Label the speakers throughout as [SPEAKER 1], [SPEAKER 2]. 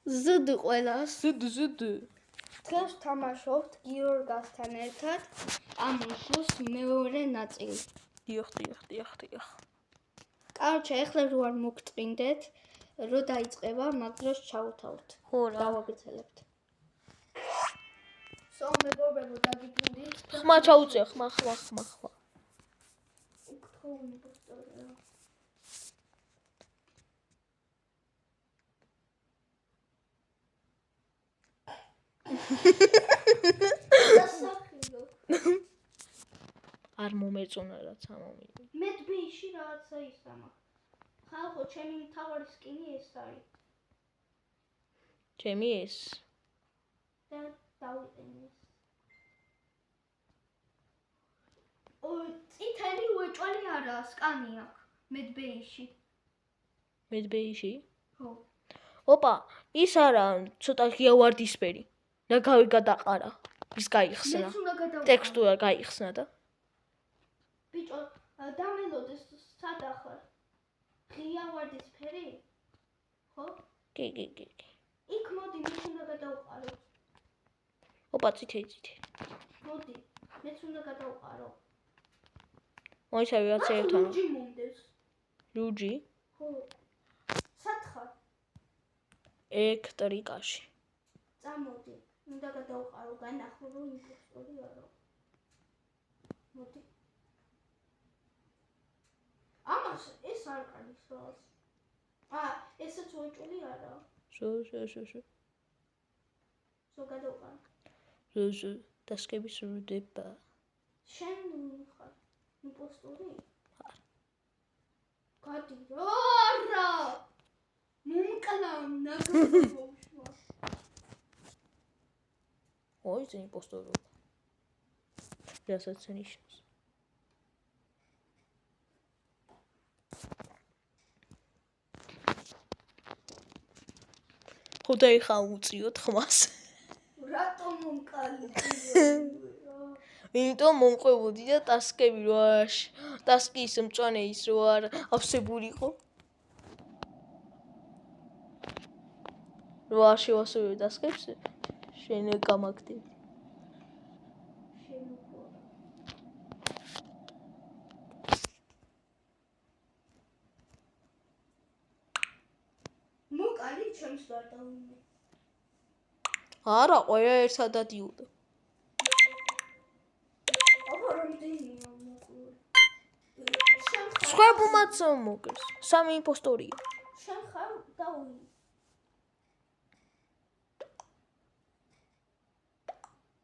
[SPEAKER 1] ზდ ყველას.
[SPEAKER 2] ზდ.
[SPEAKER 1] დღეს ვთამაშობთ გიორგასთან ერთად Among Us მეორე ნაწილი.
[SPEAKER 2] დიახ.
[SPEAKER 1] კაროჩე, ეხლა რო არ მოგწმინდეთ, რო დაიწყება, მაგდროს ჩავთავთ.
[SPEAKER 2] ხო რა.
[SPEAKER 1] დავაგეცელებთ. მეგობრებო, დაგიბრუნდით.
[SPEAKER 2] ხმა ჩაუწია, ხმა.
[SPEAKER 1] უკთხოვ იმპოსტორია. დასახილო.
[SPEAKER 2] არ მომეწონა რაც ამომი.
[SPEAKER 1] მე თბილისში რაღაცა ისამა. ხალხო, ჩემი მთავარი სკინი ეს არის.
[SPEAKER 2] ჩემი ეს.
[SPEAKER 1] და დავიყენე. წითელი უეჭველი არაა, სკანი აქვს.
[SPEAKER 2] მედბეიში?
[SPEAKER 1] ხო.
[SPEAKER 2] ოპა, ის არა, ცოტა ღია ვარდისფერი. და გადაყარა. ის გაიხსნა.
[SPEAKER 1] მეც უნდა გადავყარო.
[SPEAKER 2] ტექსტურა გაიხსნა და.
[SPEAKER 1] ბიჭო, დამელოდეს სადახარ. ღია ვარდისფერი? ხო?
[SPEAKER 2] კი.
[SPEAKER 1] იქ მოდი, მეც უნდა გადავყარო.
[SPEAKER 2] ოპა, წითელი.
[SPEAKER 1] მოდი, მეც უნდა გადავყარო.
[SPEAKER 2] მოიცავი რაც ერთთან.
[SPEAKER 1] ლუჯი მომდეს.
[SPEAKER 2] ლუჯი?
[SPEAKER 1] ხო. სათხარ.
[SPEAKER 2] ელექტრიკაში.
[SPEAKER 1] წამოდი, უნდა გადავყარო, განახრო რომ იმპოსტორი არა. მოდი. ამას ეს არ ყანის რას. ესეც უეჭველი არა.
[SPEAKER 2] შო.
[SPEAKER 1] გადავყარო.
[SPEAKER 2] დასკების რუდება.
[SPEAKER 1] შენ ხარ იმპოსტორი? გადი რა. მომკლავ ნაგებობშვა.
[SPEAKER 2] ой, זה იმპოსტორი. რასაც ნიშნავს. ხოდა ეხა უწიოთ ხმას.
[SPEAKER 1] რატომ მომკალი?
[SPEAKER 2] იმიტომ მომყვებოდი და ტასკები რო ტასკის მწვანე ის რო არ ავსებულიყო. რო არ შევასწავლე ტასკებს, შენ გამაგდები.
[SPEAKER 1] მოკალი ჩემს ვარდაუნე.
[SPEAKER 2] არა, ყველა ერთად დადიოდა. სხვებმაც მოგეს. სამი იმპოსტორია.
[SPEAKER 1] შენ ხარ დაუნე.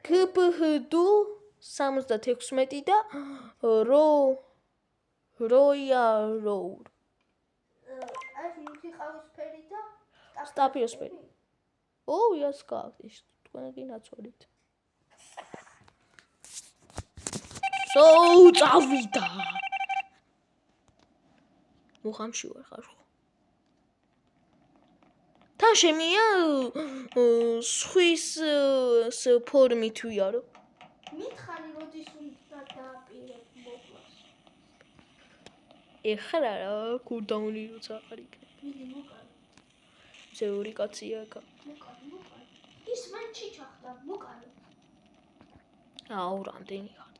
[SPEAKER 2] KPHD 76 და როია როუ.
[SPEAKER 1] აი მითი ყავისფერი და
[SPEAKER 2] სტაფიოსფერი. ო, იას გააკეთე, თქვენი ნაცვლით. წავიდა. მოხამში ვარ ხარ ხო? თან შემია სხვის ფორმით ვიარო.
[SPEAKER 1] მითხარი როდის უნდა დააპირებ მოკლას.
[SPEAKER 2] ეხლა რა კულდაუნი როცა არ იქნება.
[SPEAKER 1] მიდი მოკალი.
[SPEAKER 2] ზეური კაცია აქ.
[SPEAKER 1] მოკალი. ის მან ჩიჩახდა, მოკალი.
[SPEAKER 2] აუ, რამდენი ხარ?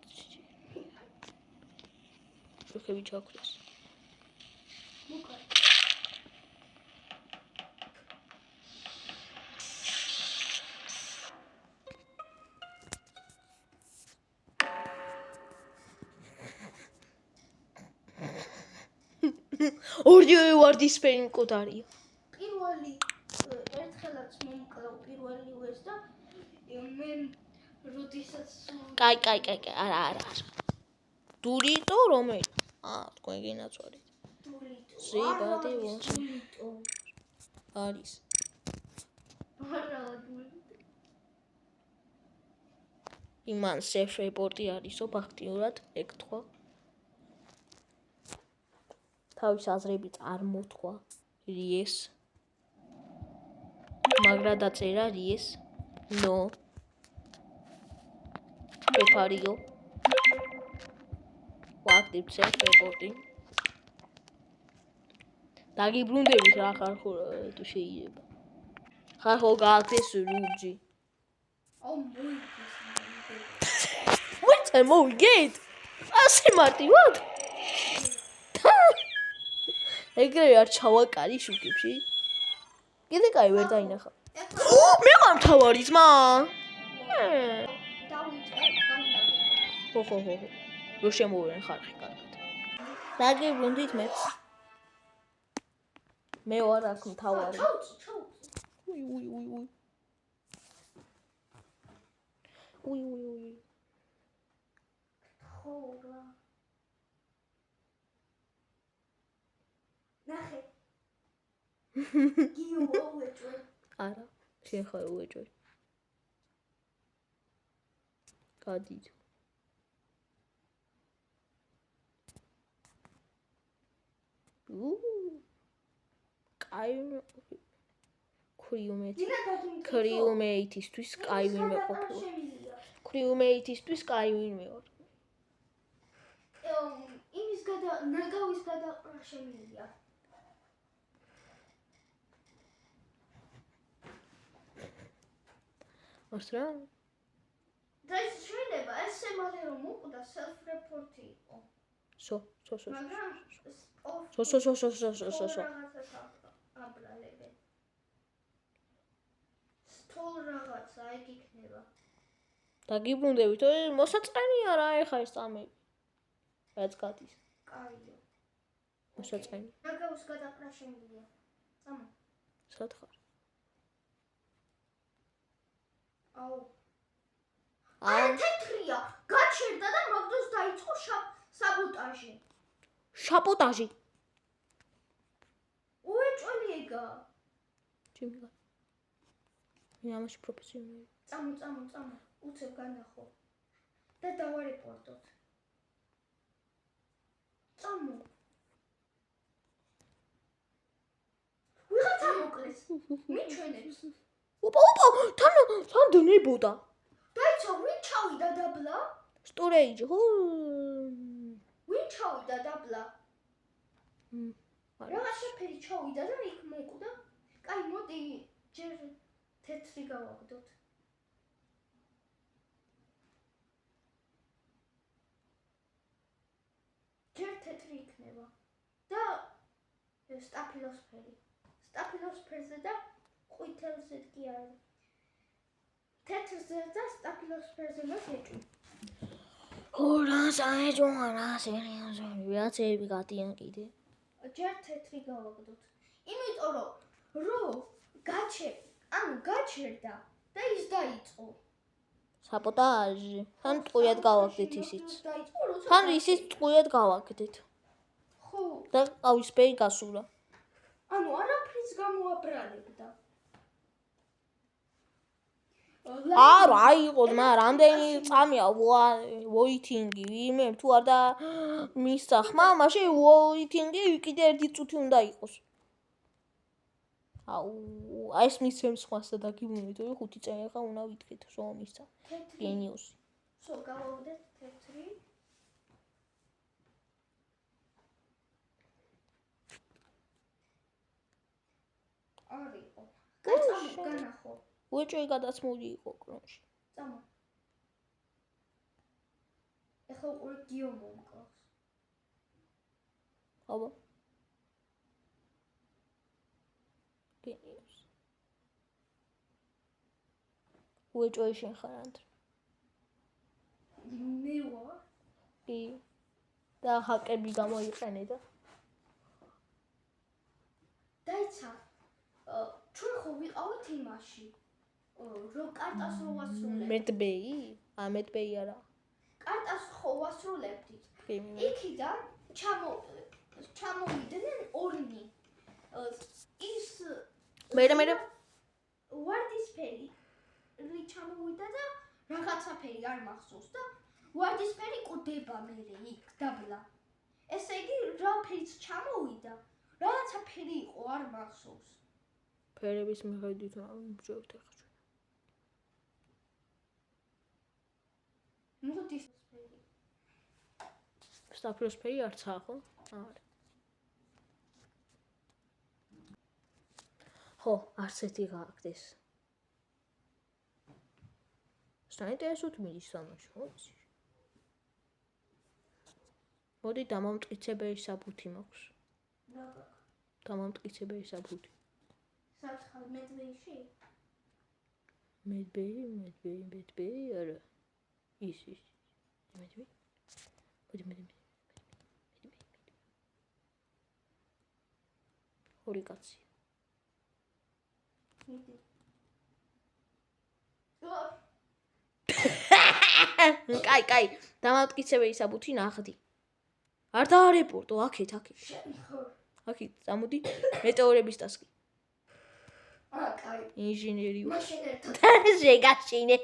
[SPEAKER 2] შეხები ჩაქვდეს.
[SPEAKER 1] მოკალი.
[SPEAKER 2] ორივე ვარდისფერი მკვდარია.
[SPEAKER 1] პირველი ერთხელაც მომკლავ პირველივეს და მე როდესაც
[SPEAKER 2] კაი, არა. დურიტო რომელი? თქვენ გინაცვალეთ.
[SPEAKER 1] დურიტო.
[SPEAKER 2] ზებადი ვონში. არის.
[SPEAKER 1] არა, დურიტო.
[SPEAKER 2] იმან სეფ რეპორტი არისო, ფაქტიურად, ეგ თქვა. თავის აზრებით არ მოთქვა ries. მაგრამ დაწერა ries. no. Prepario. ვაქტივ სეფ რეპორტი. დაგიბრუნდებით რა ხარ ხო თუ შეიძლება. ხახო გააქცეს რუჯი.
[SPEAKER 1] აუ მოიგეს.
[SPEAKER 2] ვეცე მოვიგეთ? ასე მარტივად? ეგრევე არ ჩავაკარი შუქებში. კიდე კაი ვერ დაინახა. მე ვარ მთავარი ძმა. ხო. რო შემოვიდნენ ხარხი კარგად. დაგიბრუნდით მეც. მე ვარ აქ მთავარი. უი.
[SPEAKER 1] ხორა. ნახე. გიო უეჭვე.
[SPEAKER 2] არა, შენ ხარ უეჭვე. გადიდ. კაი კრიუმეიტისთვის კაი ვინმე ყოფილა. კრიუმეიტისთვის კაი ვინმე ვარ.
[SPEAKER 1] იმის ნაგავის გადაყრა შემიძლია.
[SPEAKER 2] ასრა?
[SPEAKER 1] და ის შეიძლება ესე მალე რომ უყდა self report იყო.
[SPEAKER 2] სო.
[SPEAKER 1] მაგრამ
[SPEAKER 2] სო.
[SPEAKER 1] აბრალები. სტოლ რაღაცა ეგ იქნება.
[SPEAKER 2] დაგიბრუნდებით, მოსაწყენია რა ეხა ეს წამები. რაც გადის.
[SPEAKER 1] კაიო.
[SPEAKER 2] მოსაწყენი.
[SPEAKER 1] ნაგავის გადაყრა შემიძლია. წამა.
[SPEAKER 2] სად ხარ?
[SPEAKER 1] აუ. არა თეთრია. გაჩერდა და მაგდოს დაიწყო საბოტაჟი.
[SPEAKER 2] შაპოტაჟი.
[SPEAKER 1] უეჭველი ეგა.
[SPEAKER 2] ჩემი. მე ამაში პროფესიონალი.
[SPEAKER 1] წამო. უცებ განახო. და დავარეპორტოთ. წამო. ვიღაცა მოკლეს. მიჩვენებს.
[SPEAKER 2] ოპა, თან დნებოდა.
[SPEAKER 1] დაიცა, ვინ ჩავიდა დაბლა?
[SPEAKER 2] სტორეიჯი, ხო?
[SPEAKER 1] ვინ ჩავიდა დაბლა? რაღაცა ფერი ჩავიდა და იქ მოკვდა. კაი, მოდი, ჯერ თეთრი გავაგდოთ. ჯერ თეთრი იქნება. და სტაფილოსფერი. სტაფილოსფერზე და ყვითელზე კი არა. თეთრზე და სტაფილოსფერზე მოგეჭვი.
[SPEAKER 2] ორა საეჯონა სერიოზული ვიაცები გადიან კიდე.
[SPEAKER 1] ჯერ თეთრი გავაგდოთ. იმიტომ რომ გაჩერდა და ის დაიწყო.
[SPEAKER 2] საბოტაჟი. თან ტყუიად გავაგდეთ ისიც. თან ისიც ტყუიად გავაგდეთ.
[SPEAKER 1] ხო.
[SPEAKER 2] და ყავისფერი გასულა.
[SPEAKER 1] ანუ არაფრის გამოაბრალებდა.
[SPEAKER 2] არა, აიყო ძმა, რამდენი წამია ვოითინგი, ვიმე თუ არ და მისცა ხმა, მაშინ ვოითინგი კიდე ერთი წუთი უნდა იყოს. აუ, აი ეს მისცემს ხმას და დაგიბრუნდით, 5 წელი ხა უნდა ვიტყვით, რომ მისცა. გენიოსი.
[SPEAKER 1] სო, გავავდეთ თეთრი. არისო. განახო.
[SPEAKER 2] უეჭვი გადაცმული იყო კრონში.
[SPEAKER 1] წამა. ეხლა უყურე გიო მომკლავს.
[SPEAKER 2] აბა. გენიოსი. უეჭვი შენ ხარ ანდრე.
[SPEAKER 1] მე ვარ.
[SPEAKER 2] კი. და ჰაკები გამოიყენე და
[SPEAKER 1] დაიცა. ჩვენ ხო ვიყავით იმაში. რო კარტას რო ვასრულებთ.
[SPEAKER 2] მეტბეი? მეტბეი არა.
[SPEAKER 1] კარტას ხო ვასრულებდით. იქიდან ჩამოვიდნენ ორნი. ის
[SPEAKER 2] მე
[SPEAKER 1] ვარდისფერი ჩამოვიდა და რაღაცა ფერი არ მახსოვს და ვარდისფერი კვდება მე იქ დაბლა. ესე იგი რა ფერიც ჩამოვიდა, რაღაცა ფერი იყო არ მახსოვს.
[SPEAKER 2] ფერების მიხედვით ვიმჯობთ ახლა.
[SPEAKER 1] მოდის ფერი.
[SPEAKER 2] სტაფილოსფერი არცა ხო? არა. ხო, არც ერთი გააკეთეს. საინტერესოდ მიდის თამაში, ხო? მოდი დამამტკიცებელი საბუთი მაქვს.
[SPEAKER 1] რა გაქვს?
[SPEAKER 2] დამამტკიცებელი საბუთი.
[SPEAKER 1] სათხარ მეძვეში?
[SPEAKER 2] მეძბეი, არა. ის. მეძბეი. მოდი. ორი კაცი.
[SPEAKER 1] მიდი.
[SPEAKER 2] კაი, დამამტკიცებელი საბუთი ნახდი. არ დაარეპორტო, აქეთ. აქეთ, წამოდი, მეტეორების დასკი.
[SPEAKER 1] კაი.
[SPEAKER 2] ინჟინერი.
[SPEAKER 1] მაშინ ერთად.
[SPEAKER 2] შეგაშინე.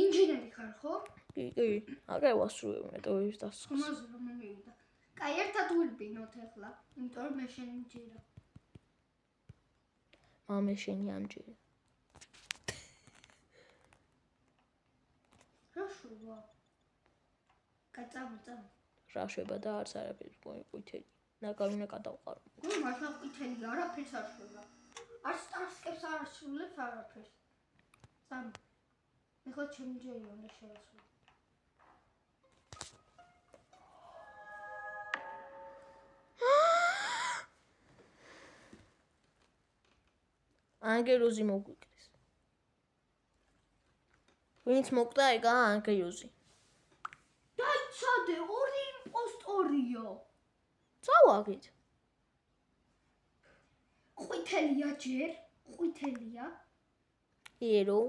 [SPEAKER 1] ინჟინერი ხარ, ხო?
[SPEAKER 2] კი, აგერ ვასრულებ მეტეორების დასკს.
[SPEAKER 1] ხომაზე რომ მივიდა. კაი, ერთად ვირბინოთ ახლა, იმიტომ რომ მე შენ მჯერა.
[SPEAKER 2] მამე შენი ამჯერა.
[SPEAKER 1] რა შუა? კაცამ.
[SPEAKER 2] რა შვება და არც არაფერს მოიყვითელი. ნაკავინა გადავყარო.
[SPEAKER 1] მართლა ყვითელი არაფერს არ შვება. არ სტარსკებს არ ასრულებს არაფერს. სამ. ეხლა ჩემი ჯერი უნდა შეასრულო.
[SPEAKER 2] ანგელოზი მოგვიკრეს. ვინც მოკდა ეგა ანგელოზი.
[SPEAKER 1] დაიცადე, ორი იმპოსტორია.
[SPEAKER 2] წავაგეთ.
[SPEAKER 1] ყვითელია ჯერ, ყვითელია.
[SPEAKER 2] ერო.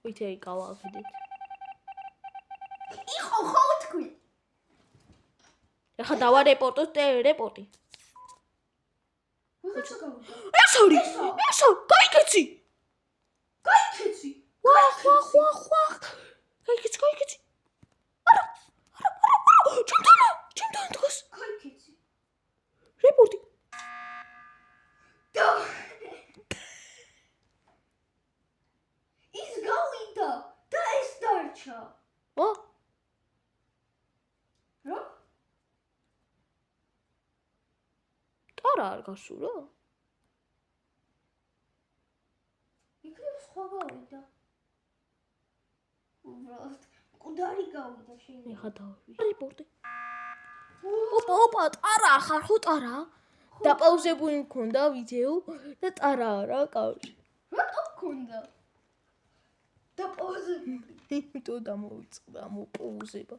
[SPEAKER 2] ყვითელი გავაგდეთ.
[SPEAKER 1] იყო ხო თქვი?
[SPEAKER 2] ეხლა დავარეპორტოთ რეპორტი.
[SPEAKER 1] ვიღაცა გავიდა.
[SPEAKER 2] ეს გაიქეცი.
[SPEAKER 1] გაიქეცი.
[SPEAKER 2] ვახ. გაიქეცი. არა. ჩემთან დღეს
[SPEAKER 1] გაიქეცი.
[SPEAKER 2] რეპორტი.
[SPEAKER 1] და ის გავიდა და ეს დარჩა.
[SPEAKER 2] ო?
[SPEAKER 1] რა?
[SPEAKER 2] ტარა არ გასულა?
[SPEAKER 1] იქნებ სხვა გავიდა. უბრალოდ კუდარი გავიდა შენ.
[SPEAKER 2] ეხა დავი. რეპორტი. ოპა, ტარა ხარ ხო ტარა? დაპაუზებული მქონდა ვიდეო და ტარა რა კავშირი.
[SPEAKER 1] რატო გქონდა? დაპაუზებული.
[SPEAKER 2] იმიტომ დამოვიწყდა მოპაუზება.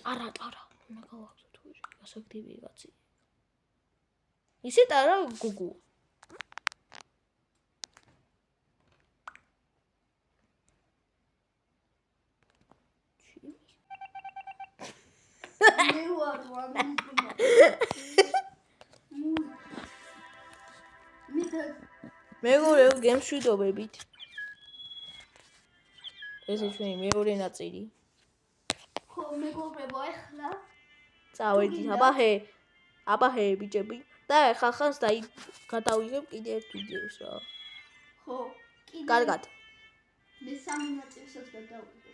[SPEAKER 2] ტარა. უნდა გავაგზო თუ გასაგდები კაცი. ისე ტარა გუგუ.
[SPEAKER 1] მე ვარ ვამიგმა.
[SPEAKER 2] მეგობრებო, გემშვიდობებით. ესე ჩვენი მეორე ნაწილი.
[SPEAKER 1] ხო, მეგობრებო, ახლა
[SPEAKER 2] წავედით აბაჰე ბიჭები და ახლა ხანს გადავიღებ კიდე ერთ ვიდეოს რა.
[SPEAKER 1] ხო, კიდე
[SPEAKER 2] კარგად.
[SPEAKER 1] მე სამი ნაწილსაც გადავიღე.